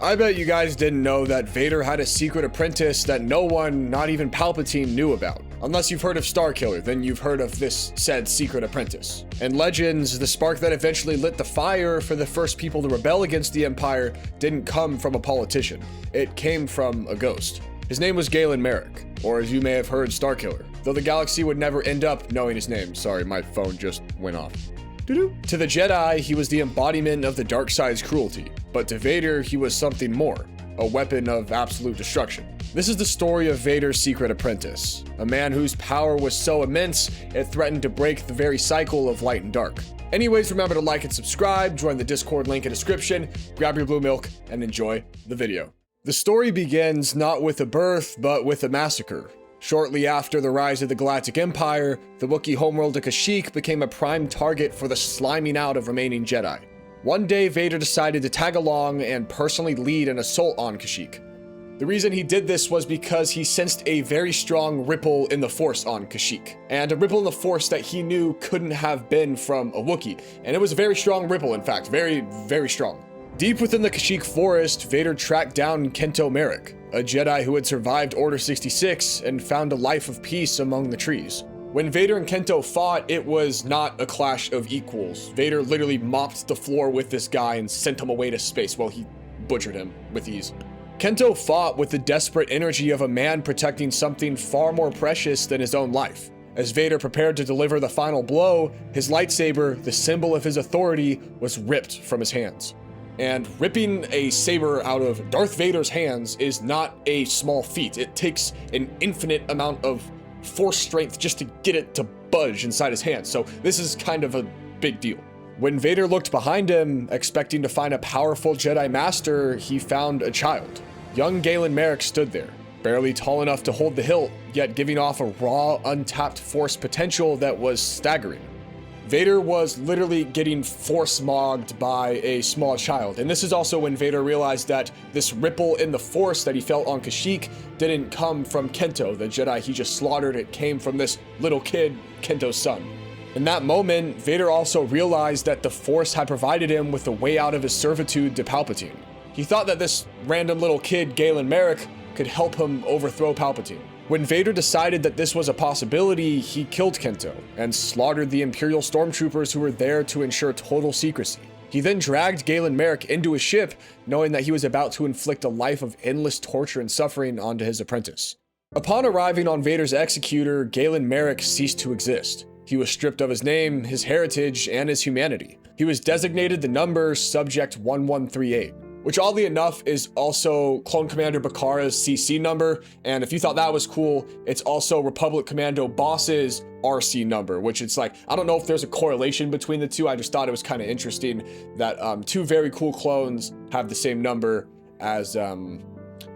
I bet you guys didn't know that Vader had a secret apprentice that no one, not even Palpatine, knew about. Unless you've heard of Starkiller, then you've heard of this said secret apprentice. In Legends, the spark that eventually lit the fire for the first people to rebel against the Empire didn't come from a politician. It came from a ghost. His name was Galen Marek, or as you may have heard, Starkiller, though the galaxy would never end up knowing his name. Sorry, my phone just went off. To the Jedi, he was the embodiment of the dark side's cruelty, but to Vader, he was something more, a weapon of absolute destruction. This is the story of Vader's secret apprentice, a man whose power was so immense, it threatened to break the very cycle of light and dark. Anyways, remember to like and subscribe, join the Discord link in description, grab your blue milk, and enjoy the video. The story begins not with a birth, but with a massacre. Shortly after the rise of the Galactic Empire, the Wookiee homeworld of Kashyyyk became a prime target for the sliming out of remaining Jedi. One day, Vader decided to tag along and personally lead an assault on Kashyyyk. The reason he did this was because he sensed a very strong ripple in the Force on Kashyyyk, and a ripple in the Force that he knew couldn't have been from a Wookiee, and it was a very strong ripple, in fact, very, very strong. Deep within the Kashyyyk forest, Vader tracked down Marek, a Jedi who had survived Order 66 and found a life of peace among the trees. When Vader and Kento fought, it was not a clash of equals. Vader literally mopped the floor with this guy and sent him away to space. Well, he butchered him with ease. Kento fought with the desperate energy of a man protecting something far more precious than his own life. As Vader prepared to deliver the final blow, his lightsaber, the symbol of his authority, was ripped from his hands. And ripping a saber out of Darth Vader's hands is not a small feat. It takes an infinite amount of force strength just to get it to budge inside his hands. So this is kind of a big deal. When Vader looked behind him, expecting to find a powerful Jedi Master, he found a child. Young Galen Marek stood there, barely tall enough to hold the hilt, yet giving off a raw, untapped force potential that was staggering. Vader was literally getting force-mogged by a small child. And this is also when Vader realized that this ripple in the Force that he felt on Kashyyyk didn't come from Kento, the Jedi he just slaughtered. It came from this little kid, Kento's son. In that moment, Vader also realized that the Force had provided him with a way out of his servitude to Palpatine. He thought that this random little kid, Galen Marek, could help him overthrow Palpatine. When Vader decided that this was a possibility, he killed Kento and slaughtered the Imperial stormtroopers who were there to ensure total secrecy. He then dragged Galen Marek into his ship, knowing that he was about to inflict a life of endless torture and suffering onto his apprentice. Upon arriving on Vader's executor, Galen Marek ceased to exist. He was stripped of his name, his heritage, and his humanity. He was designated the number Subject 1138. Which oddly enough is also Clone Commander Bakara's CC number, and if you thought that was cool, it's also Republic Commando Boss's RC number, which it's like, I don't know if there's a correlation between the two. I just thought it was kind of interesting that two very cool clones have the same number as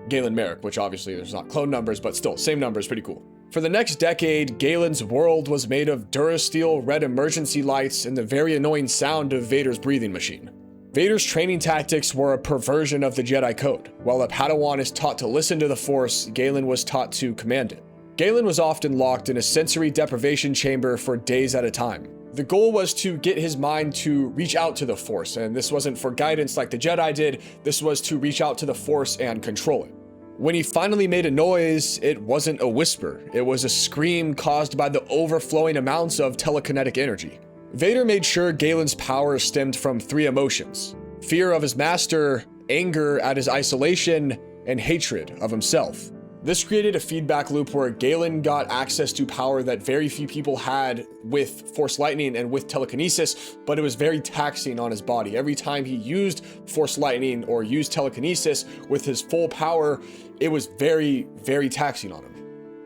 Galen Marek, which obviously there's not clone numbers, but still, same number is pretty cool. For the next decade, Galen's world was made of Durasteel red emergency lights and the very annoying sound of Vader's breathing machine. Vader's training tactics were a perversion of the Jedi Code. While a Padawan is taught to listen to the Force, Galen was taught to command it. Galen was often locked in a sensory deprivation chamber for days at a time. The goal was to get his mind to reach out to the Force, and this wasn't for guidance like the Jedi did, this was to reach out to the Force and control it. When he finally made a noise, it wasn't a whisper, it was a scream caused by the overflowing amounts of telekinetic energy. Vader made sure Galen's power stemmed from three emotions: fear of his master, anger at his isolation, and hatred of himself. This created a feedback loop where Galen got access to power that very few people had with Force Lightning and with telekinesis, but it was very taxing on his body. Every time he used Force Lightning or used telekinesis with his full power, it was very, very taxing on him.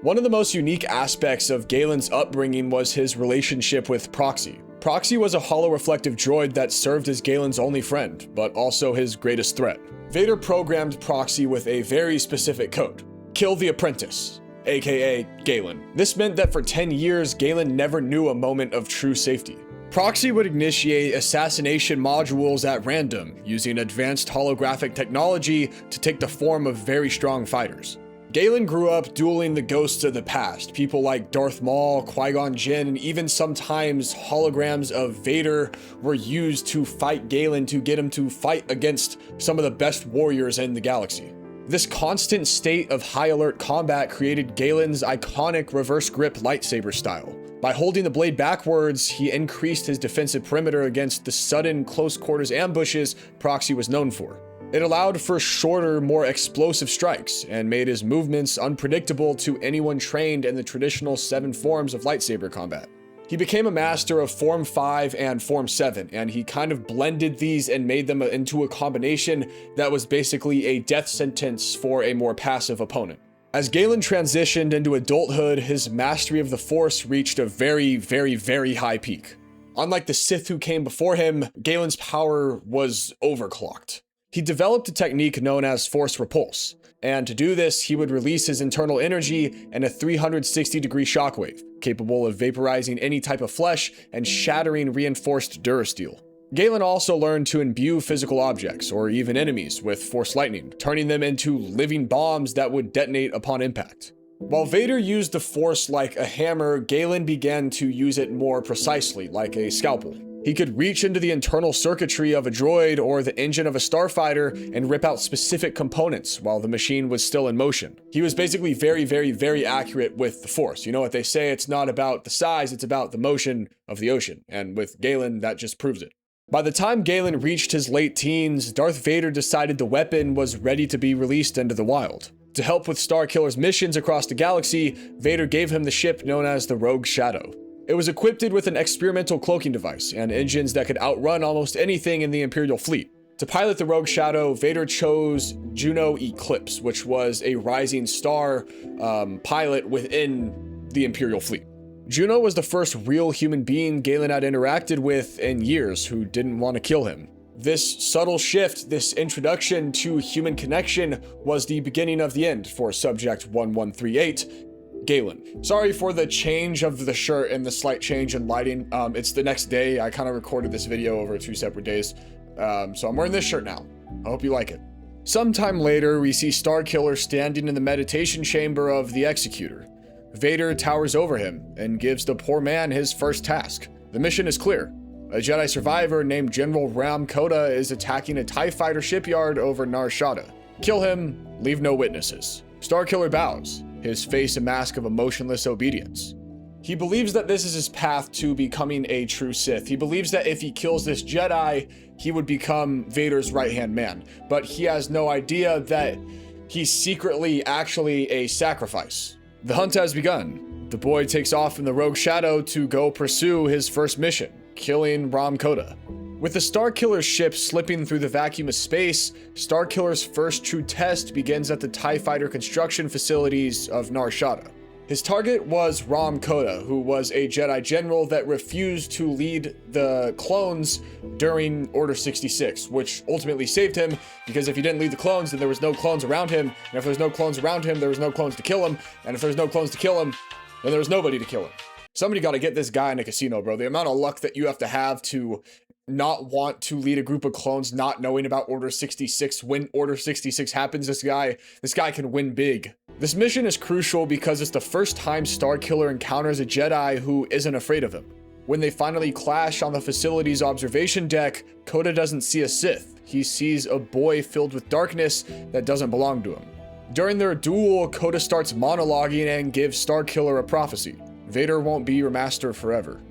One of the most unique aspects of Galen's upbringing was his relationship with Proxy. Proxy was a hollow-reflective droid that served as Galen's only friend, but also his greatest threat. Vader programmed Proxy with a very specific code: kill the apprentice, aka Galen. This meant that for 10 years, Galen never knew a moment of true safety. Proxy would initiate assassination modules at random, using advanced holographic technology to take the form of very strong fighters. Galen grew up dueling the ghosts of the past, people like Darth Maul, Qui-Gon Jinn, and even sometimes holograms of Vader were used to fight Galen to get him to fight against some of the best warriors in the galaxy. This constant state of high alert combat created Galen's iconic reverse grip lightsaber style. By holding the blade backwards, he increased his defensive perimeter against the sudden close quarters ambushes Proxy was known for. It allowed for shorter, more explosive strikes, and made his movements unpredictable to anyone trained in the traditional 7 forms of lightsaber combat. He became a master of Form 5 and Form 7, and he kind of blended these and made them into a combination that was basically a death sentence for a more passive opponent. As Galen transitioned into adulthood, his mastery of the Force reached a very, very, very high peak. Unlike the Sith who came before him, Galen's power was overclocked. He developed a technique known as Force Repulse, and to do this, he would release his internal energy in a 360-degree shockwave, capable of vaporizing any type of flesh and shattering reinforced durasteel. Galen also learned to imbue physical objects, or even enemies, with Force Lightning, turning them into living bombs that would detonate upon impact. While Vader used the Force like a hammer, Galen began to use it more precisely, like a scalpel. He could reach into the internal circuitry of a droid or the engine of a starfighter and rip out specific components while the machine was still in motion. He was basically very, very, very accurate with the Force. You know what they say, it's not about the size, it's about the motion of the ocean. And with Galen, that just proves it. By the time Galen reached his late teens, Darth Vader decided the weapon was ready to be released into the wild. To help with Starkiller's missions across the galaxy, Vader gave him the ship known as the Rogue Shadow. It was equipped with an experimental cloaking device and engines that could outrun almost anything in the Imperial fleet. To pilot the Rogue Shadow, Vader chose Juno Eclipse, which was a rising star pilot within the Imperial fleet. Juno was the first real human being Galen had interacted with in years who didn't want to kill him. This subtle shift, this introduction to human connection, was the beginning of the end for Subject 1138, Galen. Sorry for the change of the shirt and the slight change in lighting. It's the next day. I kind of recorded this video over 2 separate days. So I'm wearing this shirt now. I hope you like it. Sometime later, we see Starkiller standing in the meditation chamber of the Executor. Vader towers over him and gives the poor man his first task. The mission is clear. A Jedi survivor named General Ram Koda is attacking a TIE fighter shipyard over Nar Shaddaa. Kill him, leave no witnesses. Starkiller bows, his face a mask of emotionless obedience. He believes that this is his path to becoming a true Sith. He believes that if he kills this Jedi, he would become Vader's right-hand man. But he has no idea that he's secretly actually a sacrifice. The hunt has begun. The boy takes off in the Rogue Shadow to go pursue his first mission, killing Ram Koda. With the Starkiller ship slipping through the vacuum of space, Starkiller's first true test begins at the TIE fighter construction facilities of Nar Shaddaa. His target was Ram Koda, who was a Jedi general that refused to lead the clones during Order 66, which ultimately saved him, because if he didn't lead the clones, then there was no clones around him, and if there's no clones around him, there was no clones to kill him, and if there's no clones to kill him, then there was nobody to kill him. Somebody got to get this guy in a casino, bro. The amount of luck that you have to not want to lead a group of clones, not knowing about Order 66. When Order 66 happens, this guy can win big. This mission is crucial because it's the first time Starkiller encounters a Jedi who isn't afraid of him. When they finally clash on the facility's observation deck, Koda doesn't see a Sith. He sees a boy filled with darkness that doesn't belong to him. During their duel, Koda starts monologuing and gives Starkiller a prophecy. Vader won't be your master forever.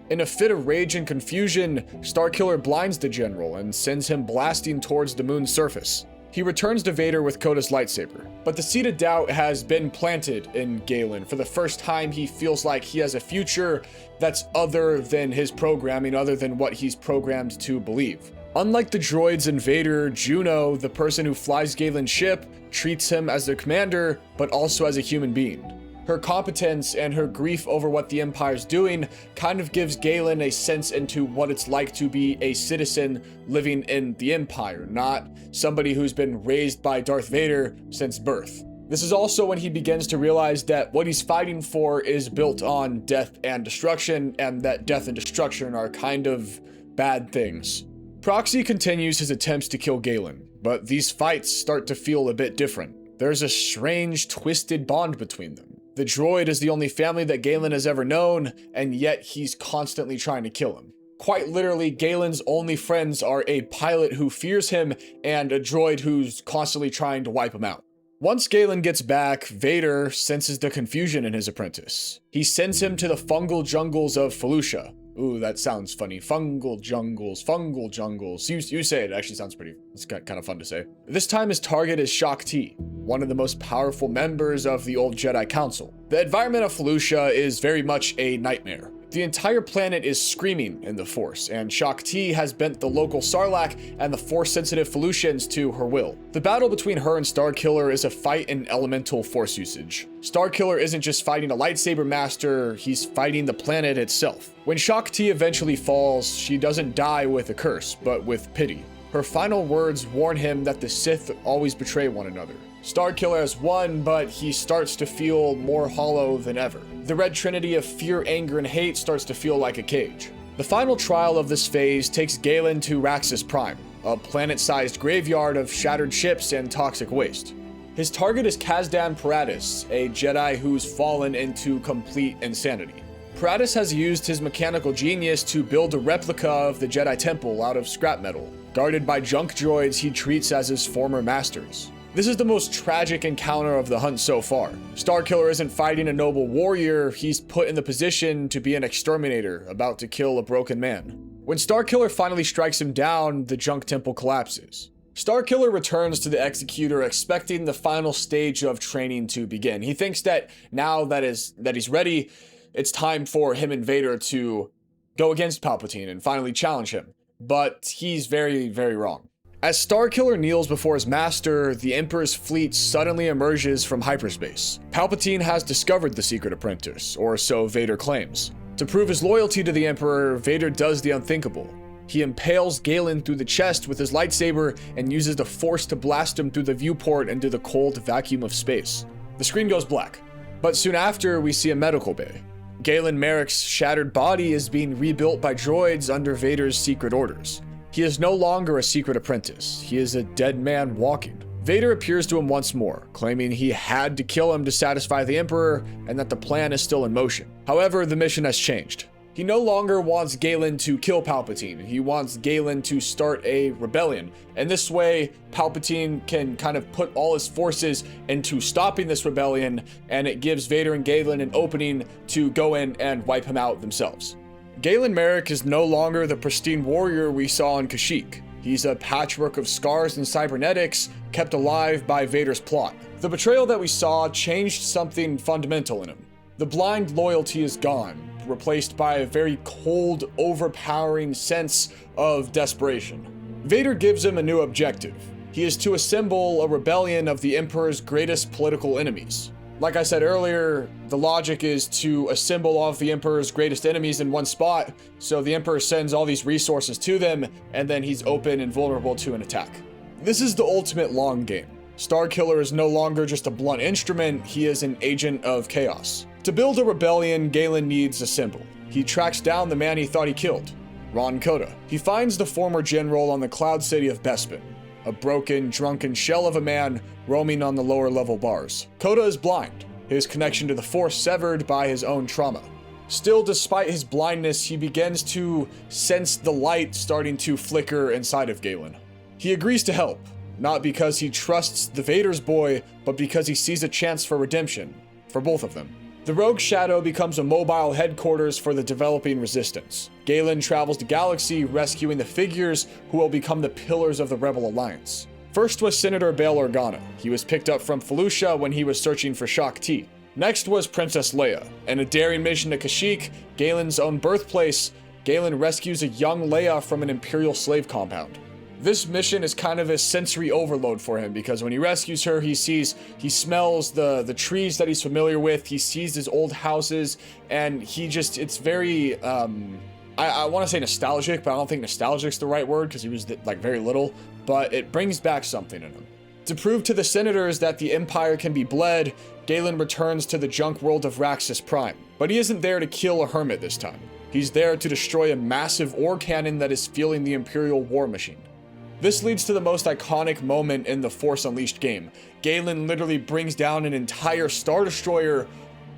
In a fit of rage and confusion, Starkiller blinds the general and sends him blasting towards the moon's surface. He returns to Vader with Koda's lightsaber, but the seed of doubt has been planted in Galen. For the first time, he feels like he has a future that's other than his programming, other than what he's programmed to believe. Unlike the droids in Vader, Juno, the person who flies Galen's ship, treats him as their commander, but also as a human being. Her competence and her grief over what the Empire's doing kind of gives Galen a sense into what it's like to be a citizen living in the Empire, not somebody who's been raised by Darth Vader since birth. This is also when he begins to realize that what he's fighting for is built on death and destruction, and that death and destruction are kind of bad things. Proxy continues his attempts to kill Galen, but these fights start to feel a bit different. There's a strange, twisted bond between them. The droid is the only family that Galen has ever known, and yet he's constantly trying to kill him. Quite literally, Galen's only friends are a pilot who fears him and a droid who's constantly trying to wipe him out. Once Galen gets back, Vader senses the confusion in his apprentice. He sends him to the fungal jungles of Felucia. Ooh, that sounds funny. Fungal jungles. You say it actually sounds it's kind of fun to say. This time his target is Shaak Ti, one of the most powerful members of the old Jedi Council. The environment of Felucia is very much a nightmare. The entire planet is screaming in the Force, and Shaak Ti has bent the local Sarlacc and the Force-sensitive Felucians to her will. The battle between her and Starkiller is a fight in elemental Force usage. Starkiller isn't just fighting a lightsaber master, he's fighting the planet itself. When Shaak Ti eventually falls, she doesn't die with a curse, but with pity. Her final words warn him that the Sith always betray one another. Starkiller has won, but he starts to feel more hollow than ever. The red trinity of fear, anger, and hate starts to feel like a cage. The final trial of this phase takes Galen to Raxus Prime, a planet-sized graveyard of shattered ships and toxic waste. His target is Kazdan Paratus, a Jedi who's fallen into complete insanity. Paratus has used his mechanical genius to build a replica of the Jedi Temple out of scrap metal, guarded by junk droids he treats as his former masters. This is the most tragic encounter of the hunt so far. Starkiller isn't fighting a noble warrior, he's put in the position to be an exterminator, about to kill a broken man. When Starkiller finally strikes him down, the junk temple collapses. Starkiller returns to the Executor expecting the final stage of training to begin. He thinks that now that he's ready, it's time for him and Vader to go against Palpatine and finally challenge him. But he's very, very wrong. As Starkiller kneels before his master, the Emperor's fleet suddenly emerges from hyperspace. Palpatine has discovered the secret apprentice, or so Vader claims. To prove his loyalty to the Emperor, Vader does the unthinkable. He impales Galen through the chest with his lightsaber and uses the Force to blast him through the viewport into the cold vacuum of space. The screen goes black, but soon after we see a medical bay. Galen Marek's shattered body is being rebuilt by droids under Vader's secret orders. He is no longer a secret apprentice. He is a dead man walking. Vader appears to him once more, claiming he had to kill him to satisfy the Emperor and that the plan is still in motion. However, the mission has changed. He no longer wants Galen to kill Palpatine. He wants Galen to start a rebellion. And this way, Palpatine can kind of put all his forces into stopping this rebellion, and it gives Vader and Galen an opening to go in and wipe him out themselves. Galen Marek is no longer the pristine warrior we saw on Kashyyyk. He's a patchwork of scars and cybernetics kept alive by Vader's plot. The betrayal that we saw changed something fundamental in him. The blind loyalty is gone, replaced by a very cold, overpowering sense of desperation. Vader gives him a new objective. He is to assemble a rebellion of the Emperor's greatest political enemies. Like I said earlier, the logic is to assemble all of the Emperor's greatest enemies in one spot, so the Emperor sends all these resources to them, and then he's open and vulnerable to an attack. This is the ultimate long game. Starkiller is no longer just a blunt instrument, he is an agent of chaos. To build a rebellion, Galen needs a symbol. He tracks down the man he thought he killed, Ron Koda. He finds the former general on the cloud city of Bespin, a broken, drunken shell of a man roaming on the lower level bars. Koda is blind, his connection to the Force severed by his own trauma. Still, despite his blindness, he begins to sense the light starting to flicker inside of Galen. He agrees to help, not because he trusts the Vader's boy, but because he sees a chance for redemption, for both of them. The Rogue Shadow becomes a mobile headquarters for the developing resistance. Galen travels the galaxy, rescuing the figures who will become the pillars of the Rebel Alliance. First was Senator Bail Organa. He was picked up from Felucia when he was searching for Shaak Ti. Next was Princess Leia. In a daring mission to Kashyyyk, Galen's own birthplace, Galen rescues a young Leia from an Imperial slave compound. This mission is kind of a sensory overload for him because when he rescues her, he smells the trees that he's familiar with, he sees his old houses, and it's very, I want to say nostalgic, but I don't think nostalgic's the right word because he was like very little, but it brings back something in him. To prove to the senators that the Empire can be bled, Galen returns to the junk world of Raxus Prime. But he isn't there to kill a hermit this time. He's there to destroy a massive ore cannon that is fueling the Imperial war machine. This leads to the most iconic moment in the Force Unleashed game. Galen literally brings down an entire Star Destroyer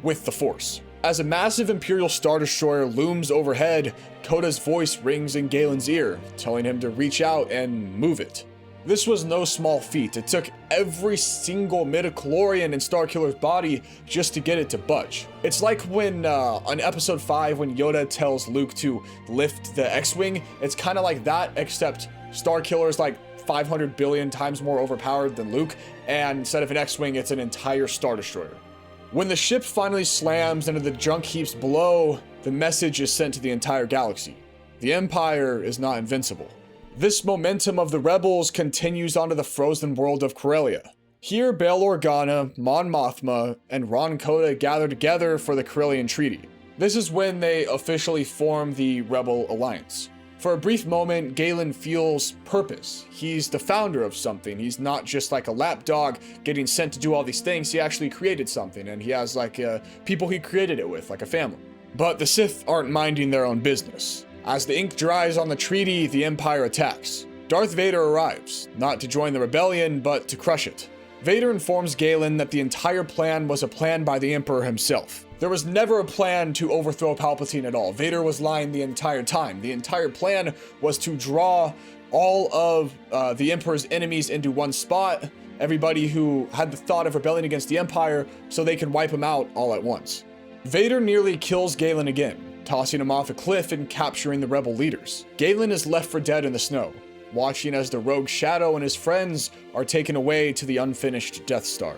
with the Force. As a massive Imperial Star Destroyer looms overhead, Coda's voice rings in Galen's ear, telling him to reach out and move it. This was no small feat. It took every single midichlorian in Starkiller's body just to get it to budge. It's like when on episode 5 when Yoda tells Luke to lift the X-Wing. It's kind of like that, except Starkiller is like 500 billion times more overpowered than Luke, and instead of an X-Wing, it's an entire Star Destroyer. When the ship finally slams into the junk heaps below, the message is sent to the entire galaxy. The Empire is not invincible. This momentum of the rebels continues onto the frozen world of Corellia. Here, Bail Organa, Mon Mothma, and Ron Coda gather together for the Corellian Treaty. This is when they officially form the Rebel Alliance. For a brief moment, Galen feels purpose. He's the founder of something. He's not just like a lapdog getting sent to do all these things. He actually created something, and he has like people he created it with, like a family. But the Sith aren't minding their own business. As the ink dries on the treaty, the Empire attacks. Darth Vader arrives, not to join the rebellion, but to crush it. Vader informs Galen that the entire plan was a plan by the Emperor himself. There was never a plan to overthrow Palpatine at all. Vader was lying the entire time. The entire plan was to draw all of the Emperor's enemies into one spot, everybody who had the thought of rebelling against the Empire, so they can wipe him out all at once. Vader nearly kills Galen again, tossing him off a cliff and capturing the rebel leaders. Galen is left for dead in the snow, watching as the rogue Shadow and his friends are taken away to the unfinished Death Star.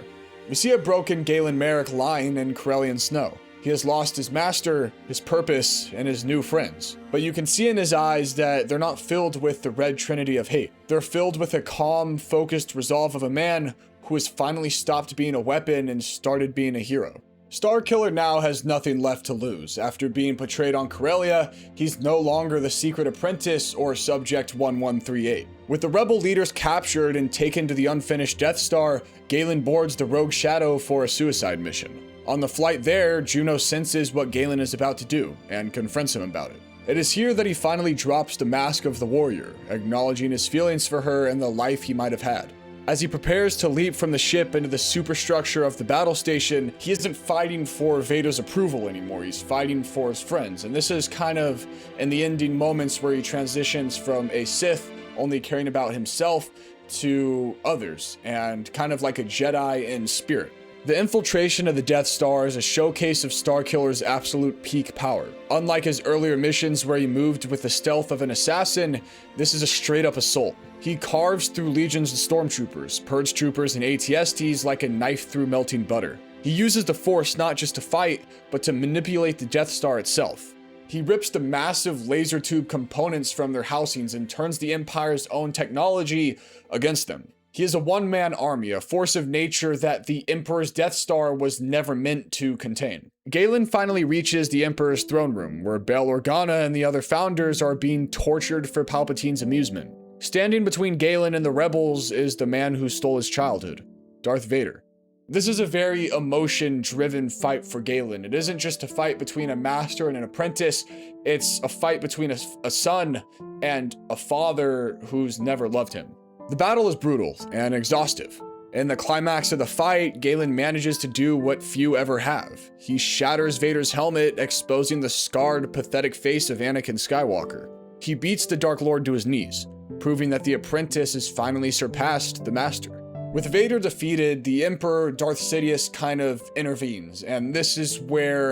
We see a broken Galen Marek lying in Corellian snow. He has lost his master, his purpose, and his new friends. But you can see in his eyes that they're not filled with the red trinity of hate. They're filled with a calm, focused resolve of a man who has finally stopped being a weapon and started being a hero. Starkiller now has nothing left to lose. After being portrayed on Corellia, he's no longer the secret apprentice or Subject 1138. With the rebel leaders captured and taken to the unfinished Death Star, Galen boards the rogue Shadow for a suicide mission. On the flight there, Juno senses what Galen is about to do and confronts him about it. It is here that he finally drops the mask of the warrior, acknowledging his feelings for her and the life he might have had. As he prepares to leap from the ship into the superstructure of the battle station, he isn't fighting for Vader's approval anymore. He's fighting for his friends. And this is kind of in the ending moments where he transitions from a Sith only caring about himself to others, and kind of like a Jedi in spirit. The infiltration of the Death Star is a showcase of Starkiller's absolute peak power. Unlike his earlier missions where he moved with the stealth of an assassin, this is a straight-up assault. He carves through legions of stormtroopers, purge troopers, and AT-STs like a knife through melting butter. He uses the Force not just to fight, but to manipulate the Death Star itself. He rips the massive laser tube components from their housings and turns the Empire's own technology against them. He is a one-man army, a force of nature that the Emperor's Death Star was never meant to contain. Galen finally reaches the Emperor's throne room, where Bail Organa and the other founders are being tortured for Palpatine's amusement. Standing between Galen and the rebels is the man who stole his childhood, Darth Vader. This is a very emotion-driven fight for Galen. It isn't just a fight between a master and an apprentice, it's a fight between a son and a father who's never loved him. The battle is brutal and exhaustive. In the climax of the fight, Galen manages to do what few ever have. He shatters Vader's helmet, exposing the scarred, pathetic face of Anakin Skywalker. He beats the Dark Lord to his knees, proving that the apprentice has finally surpassed the master. With Vader defeated, the Emperor Darth Sidious kind of intervenes, and this is where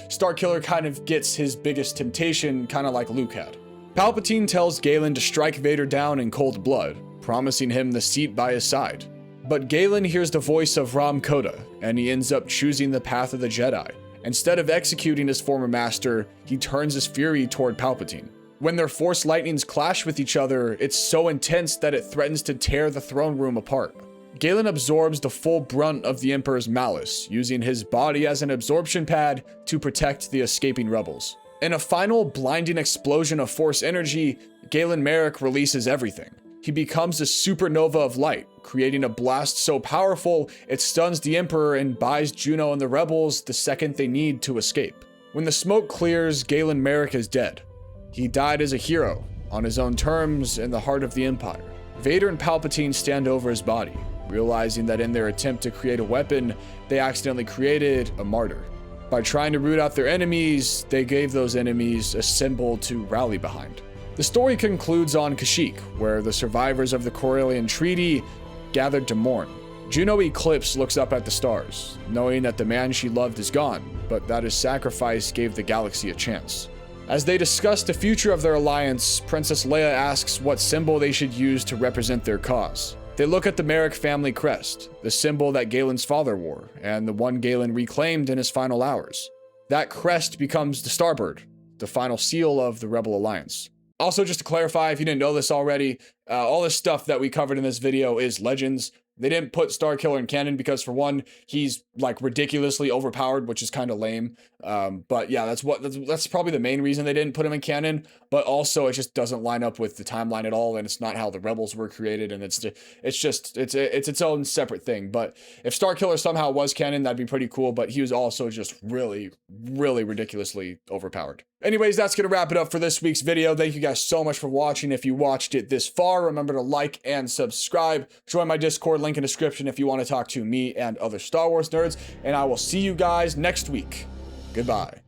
Starkiller kind of gets his biggest temptation, kind of like Luke had. Palpatine tells Galen to strike Vader down in cold blood, promising him the seat by his side. But Galen hears the voice of Ram Koda, and he ends up choosing the path of the Jedi. Instead of executing his former master, he turns his fury toward Palpatine. When their force lightnings clash with each other, it's so intense that it threatens to tear the throne room apart. Galen absorbs the full brunt of the Emperor's malice, using his body as an absorption pad to protect the escaping rebels. In a final blinding explosion of force energy, Galen Marek releases everything. He becomes a supernova of light, creating a blast so powerful it stuns the Emperor and buys Juno and the rebels the second they need to escape. When the smoke clears, Galen Marek is dead. He died as a hero, on his own terms in the heart of the Empire. Vader and Palpatine stand over his body, realizing that in their attempt to create a weapon, they accidentally created a martyr. By trying to root out their enemies, they gave those enemies a symbol to rally behind. The story concludes on Kashyyyk, where the survivors of the Corellian Treaty gathered to mourn. Juno Eclipse looks up at the stars, knowing that the man she loved is gone, but that his sacrifice gave the galaxy a chance. As they discuss the future of their alliance, Princess Leia asks what symbol they should use to represent their cause. They look at the Marek family crest, the symbol that Galen's father wore, and the one Galen reclaimed in his final hours. That crest becomes the Starbird, the final seal of the Rebel Alliance. Also, just to clarify, if you didn't know this already, all this stuff that we covered in this video is Legends. They didn't put Starkiller in canon because, for one, he's like ridiculously overpowered, which is kind of lame. But yeah, that's probably the main reason they didn't put him in canon. But also, it just doesn't line up with the timeline at all, and it's not how the Rebels were created, and it's its own separate thing. But if Starkiller somehow was canon, that'd be pretty cool. But he was also just really, really ridiculously overpowered. Anyways, that's gonna wrap it up for this week's video. Thank you guys so much for watching. If you watched it this far, remember to like and subscribe. Join my Discord, link in description if you want to talk to me and other Star Wars nerds. And I will see you guys next week. Goodbye.